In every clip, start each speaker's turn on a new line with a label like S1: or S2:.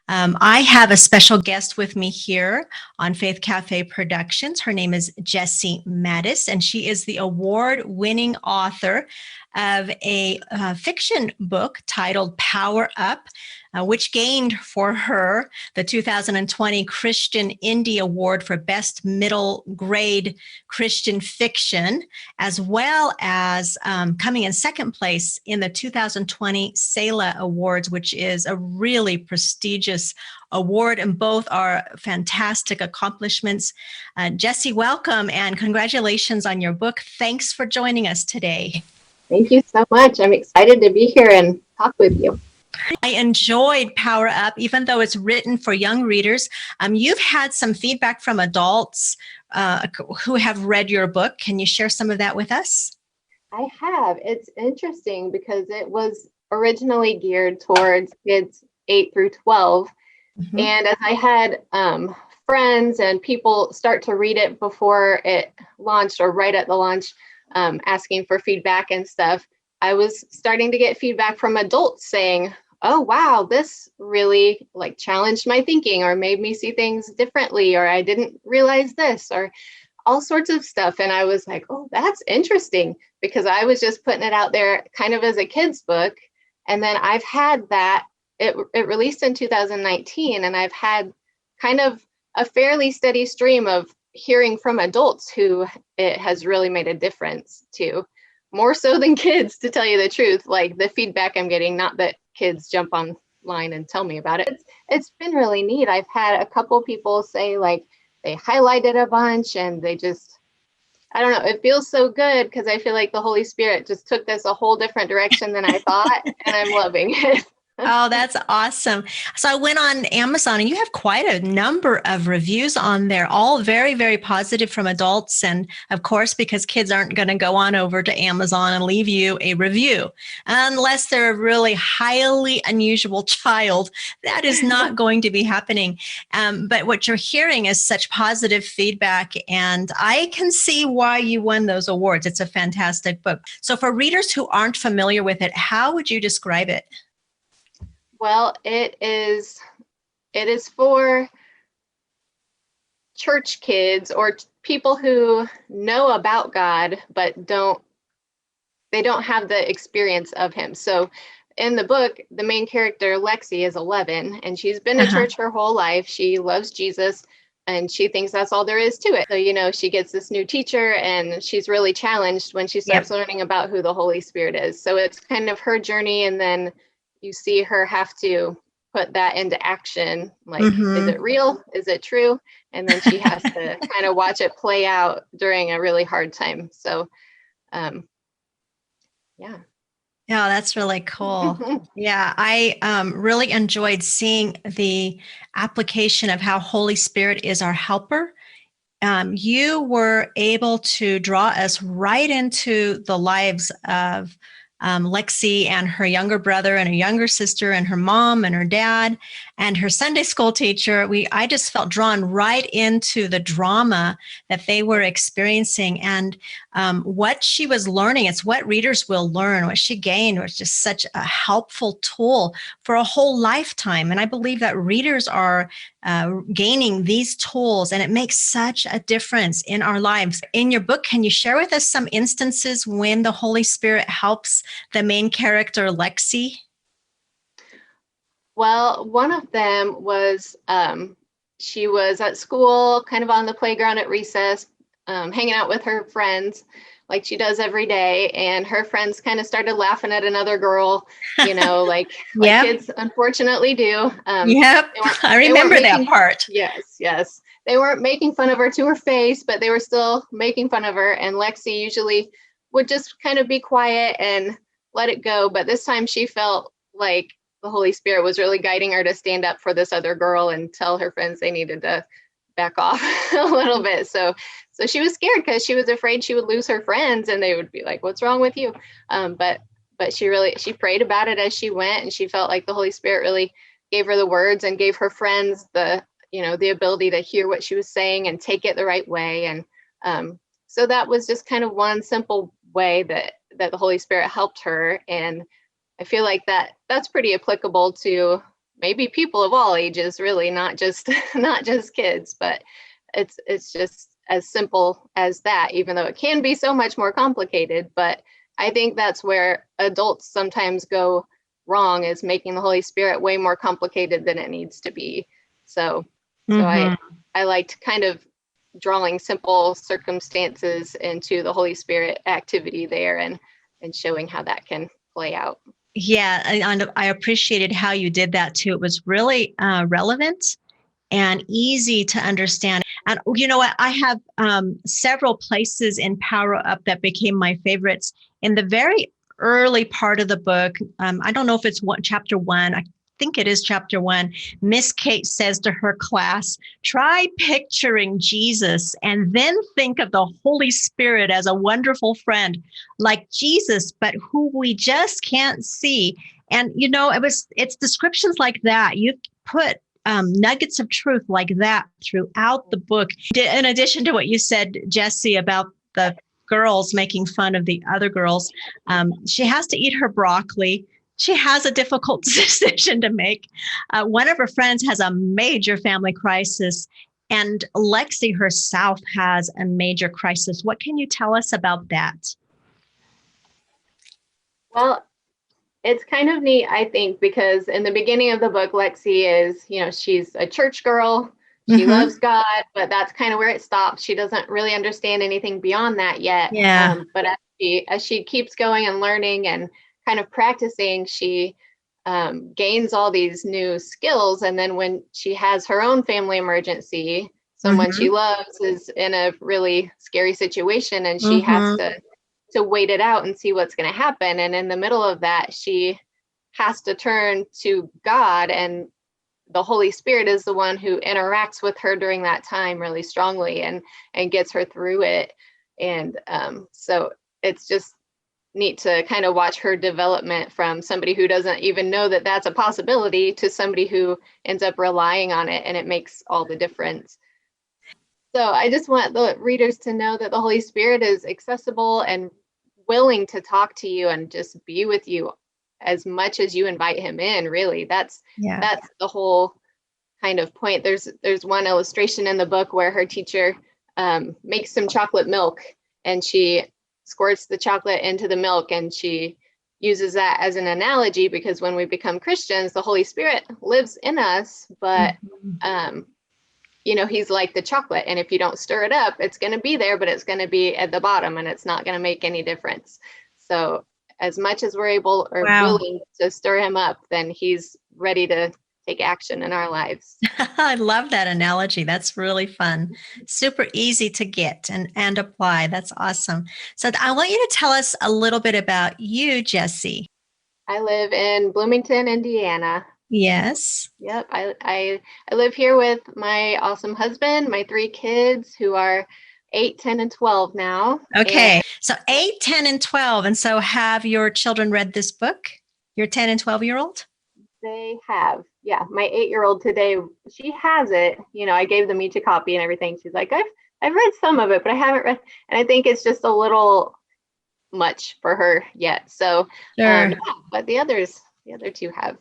S1: I have a special guest with me here on Faith Cafe Productions. Her name is Jessie Mattis, and she is the award-winning author of a fiction book titled Power Up, which gained for her the 2020 Christian Indie Award for Best Middle Grade Christian Fiction, as well as coming in second place in the 2020 SELA Awards, which is a really prestigious award, and both are fantastic accomplishments. Jessie, welcome and congratulations on your book. Thanks for joining us today.
S2: Thank you so much. I'm excited to be here and talk with you.
S1: I enjoyed Power Up, even though it's written for young readers. You've had some feedback from adults who have read your book. Can you share some of that with us?
S2: I have. It's interesting because it was originally geared towards kids 8 through 12. Mm-hmm. And as I had friends and people start to read it before it launched or right at the launch, asking for feedback and stuff, I was starting to get feedback from adults saying, oh, wow, this really challenged my thinking or made me see things differently, or I didn't realize this, or all sorts of stuff. And I was like, oh, that's interesting, because I was just putting it out there kind of as a kid's book. And then I've had that, it released in 2019, and I've had kind of a fairly steady stream of hearing from adults who it has really made a difference to, more so than kids, to tell you the truth. Like the feedback I'm getting, not that kids jump online and tell me about it. It's been really neat. I've had a couple people say they highlighted a bunch and they just, I don't know, it feels so good because I feel like the Holy Spirit just took this a whole different direction than I thought, and I'm loving it.
S1: Oh, that's awesome. So I went on Amazon and you have quite a number of reviews on there, all very, very positive from adults. And of course, because kids aren't going to go on over to Amazon and leave you a review unless they're a really highly unusual child. That is not going to be happening. But what you're hearing is such positive feedback. And I can see why you won those awards. It's a fantastic book. So for readers who aren't familiar with it, how would you describe it?
S2: Well, it is for church kids or people who know about God, but they don't have the experience of him. So in the book, the main character, Lexi, is 11, and she's been to church her whole life. She loves Jesus, and she thinks that's all there is to it. So, she gets this new teacher, and she's really challenged when she starts learning about who the Holy Spirit is. So it's kind of her journey, and then you see her have to put that into action. Is it real? Is it true? And then she has to kind of watch it play out during a really hard time. So, yeah.
S1: Yeah, that's really cool. Yeah, I really enjoyed seeing the application of how Holy Spirit is our helper. You were able to draw us right into the lives of Lexi and her younger brother and her younger sister and her mom and her dad and her Sunday school teacher. I just felt drawn right into the drama that they were experiencing, and what she was learning. It's what readers will learn. What she gained was just such a helpful tool for a whole lifetime. And I believe that readers are gaining these tools, and it makes such a difference in our lives. In your book, can you share with us some instances when the Holy Spirit helps the main character, Lexi?
S2: Well, one of them was she was at school, kind of on the playground at recess, hanging out with her friends like she does every day. And her friends kind of started laughing at another girl, like kids unfortunately do.
S1: I remember that part.
S2: Yes. They weren't making fun of her to her face, but they were still making fun of her. And Lexi usually would just kind of be quiet and let it go. But this time she felt like the Holy Spirit was really guiding her to stand up for this other girl and tell her friends they needed to back off a little bit. So she was scared because she was afraid she would lose her friends and they would be like, what's wrong with you? But she prayed about it as she went, and she felt like the Holy Spirit really gave her the words and gave her friends the ability to hear what she was saying and take it the right way. And so that was just kind of one simple way that the Holy Spirit helped her. And I feel like that's pretty applicable to maybe people of all ages, really, not just not just kids, but it's just as simple as that, even though it can be so much more complicated. But I think that's where adults sometimes go wrong, is making the Holy Spirit way more complicated than it needs to be. So I liked kind of drawing simple circumstances into the Holy Spirit activity there, and showing how that can play out.
S1: Yeah, and I appreciated how you did that too. It was really relevant and easy to understand. And you know what? I have several places in Power Up that became my favorites. In the very early part of the book, I don't know if it's chapter 1. I think it is chapter 1. Miss Kate says to her class, try picturing Jesus and then think of the Holy Spirit as a wonderful friend like Jesus, but who we just can't see. And, you know, it's descriptions like that. You put nuggets of truth like that throughout the book. In addition to what you said, Jessie, about the girls making fun of the other girls, she has to eat her broccoli. She has a difficult decision to make. One of her friends has a major family crisis, and Lexi herself has a major crisis. What can you tell us about that?
S2: Well, it's kind of neat, I think, because in the beginning of the book, Lexi is, she's a church girl. She loves God, but that's kind of where it stops. She doesn't really understand anything beyond that yet.
S1: Yeah.
S2: But as she keeps going and learning and kind of practicing, she gains all these new skills. And then when she has her own family emergency, someone she loves is in a really scary situation, and she has to wait it out and see what's going to happen. And in the middle of that, she has to turn to God, and the Holy Spirit is the one who interacts with her during that time really strongly and gets her through it. And so it's just neat to kind of watch her development from somebody who doesn't even know that that's a possibility to somebody who ends up relying on it, and it makes all the difference. So I just want the readers to know that the Holy Spirit is accessible and willing to talk to you and just be with you as much as you invite him in. Really, that's the whole kind of point. There's one illustration in the book where her teacher makes some chocolate milk, and she squirts the chocolate into the milk, and she uses that as an analogy, because when we become Christians, the Holy Spirit lives in us, but he's like the chocolate, and if you don't stir it up, it's going to be there, but it's going to be at the bottom, and it's not going to make any difference. So as much as we're able or willing to stir him up, then he's ready to take action in our lives.
S1: I love that analogy. That's really fun. Super easy to get and apply. That's awesome. So I want you to tell us a little bit about you, Jessie.
S2: I live in Bloomington, Indiana.
S1: Yes.
S2: Yep. I live here with my awesome husband, my 3 kids who are 8, 10, and 12 now.
S1: Okay. So 8, 10, and 12. And so have your children read this book? Your 10 and 12-year-old?
S2: They have. Yeah. My 8-year-old today, she has it. I gave them each a copy and everything. She's like, I've read some of it, but I haven't read. And I think it's just a little much for her yet. So, but the other 2 have.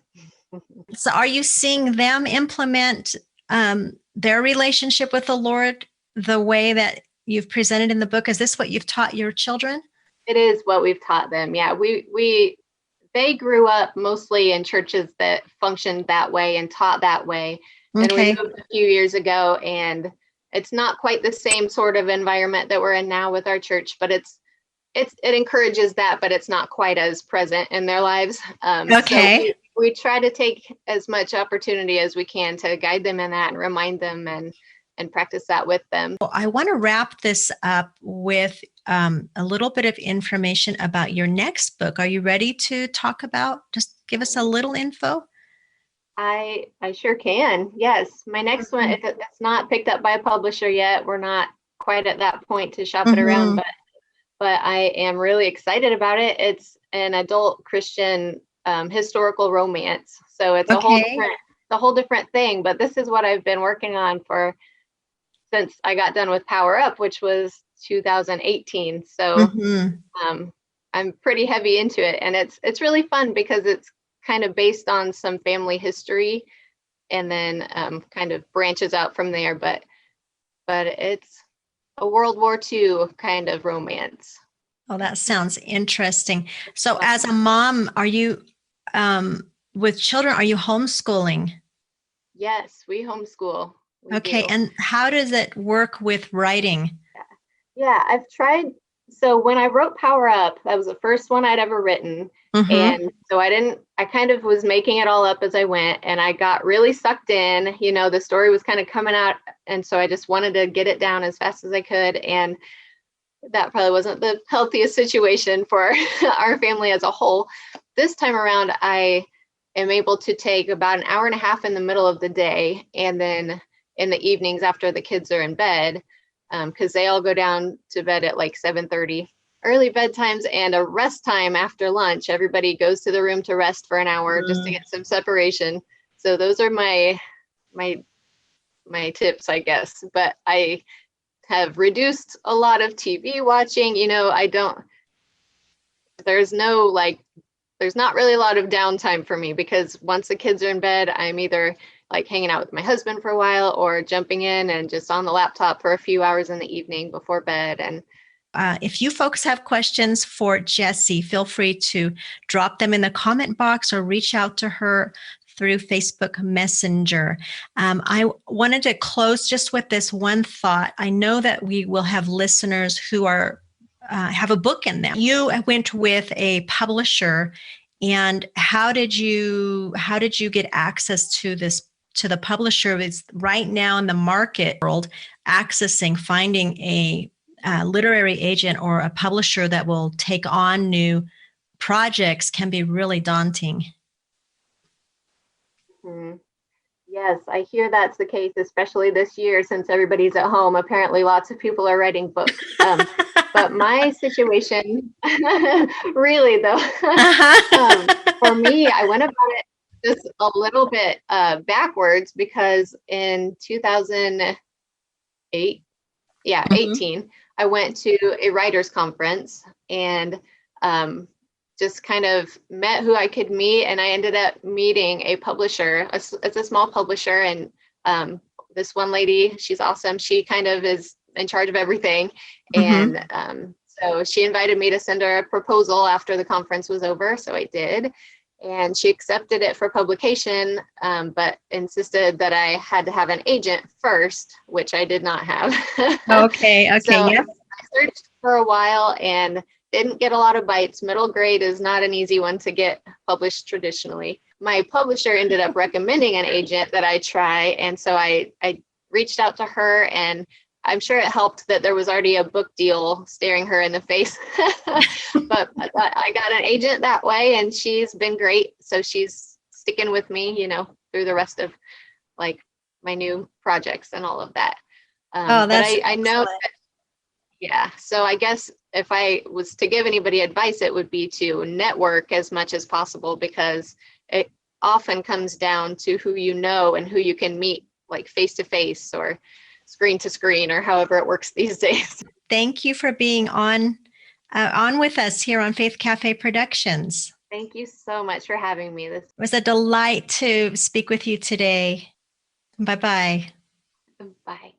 S1: So are you seeing them implement their relationship with the Lord the way that you've presented in the book? Is this what you've taught your children?
S2: It is what we've taught them. Yeah, they grew up mostly in churches that functioned that way and taught that way. And we moved a few years ago, and it's not quite the same sort of environment that we're in now with our church, but it encourages that, but it's not quite as present in their lives. So we try to take as much opportunity as we can to guide them in that and remind them and practice that with them.
S1: Well, I want to wrap this up with a little bit of information about your next book. Are you ready to talk about, just give us a little info?
S2: I sure can. Yes. My next one, it's not picked up by a publisher yet. We're not quite at that point to shop it around, but I am really excited about it. It's an adult Christian historical romance. So it's a whole different thing, but this is what I've been working on since I got done with Power Up, which was 2018. So I'm pretty heavy into it, and it's really fun because it's kind of based on some family history, and then kind of branches out from there. But it's a World War II kind of romance.
S1: Oh, that sounds interesting. So as a mom, are you with children, are you homeschooling?
S2: Yes, we homeschool. We
S1: Okay.
S2: do.
S1: And how does it work with writing?
S2: Yeah, I've tried. So when I wrote Power Up, that was the first one I'd ever written.
S1: Mm-hmm.
S2: And so I kind of was making it all up as I went, and I got really sucked in. The story was kind of coming out. And so I just wanted to get it down as fast as I could. And that probably wasn't the healthiest situation for our family as a whole. This time around, I am able to take about an hour and a half in the middle of the day, and then in the evenings after the kids are in bed, because they all go down to bed at like 7:30, early bedtimes, and a rest time after lunch. Everybody goes to the room to rest for an hour just to get some separation. So those are my tips, I guess. But I have reduced a lot of TV watching. There's not really a lot of downtime for me, because once the kids are in bed, I'm either like hanging out with my husband for a while or jumping in and just on the laptop for a few hours in the evening before bed. And
S1: if you folks have questions for Jessie, feel free to drop them in the comment box or reach out to her through Facebook Messenger. I wanted to close just with this one thought. I know that we will have listeners who have a book in them. You went with a publisher, and how did you get access to the publisher? Is right now in the market world, finding a literary agent or a publisher that will take on new projects can be really daunting.
S2: Yes, I hear that's the case, especially this year since everybody's at home. Apparently, lots of people are writing books. But my situation, really though, for me, I went about it just a little bit backwards, because in 2008, 18, I went to a writers conference and just kind of met who I could meet, and I ended up meeting a publisher. It's a small publisher, and this one lady, she's awesome. She kind of is in charge of everything, and so she invited me to send her a proposal after the conference was over, so I did, and she accepted it for publication, but insisted that I had to have an agent first, which I did not have.
S1: Okay,
S2: So
S1: yep.
S2: I searched for a while and didn't get a lot of bites. Middle grade is not an easy one to get published traditionally. My publisher ended up recommending an agent that I try, and so I reached out to her, and I'm sure it helped that there was already a book deal staring her in the face. But I got an agent that way, and she's been great. So she's sticking with me, through the rest of like my new projects and all of that.
S1: That's
S2: but I know that, yeah. So I guess if I was to give anybody advice, it would be to network as much as possible, because it often comes down to who you know and who you can meet, like face to face or screen to screen, or however it works these days.
S1: Thank you for being on with us here on Faith Cafe Productions.
S2: Thank you so much for having me. This
S1: was a delight to speak with you today. Bye-bye.
S2: Bye.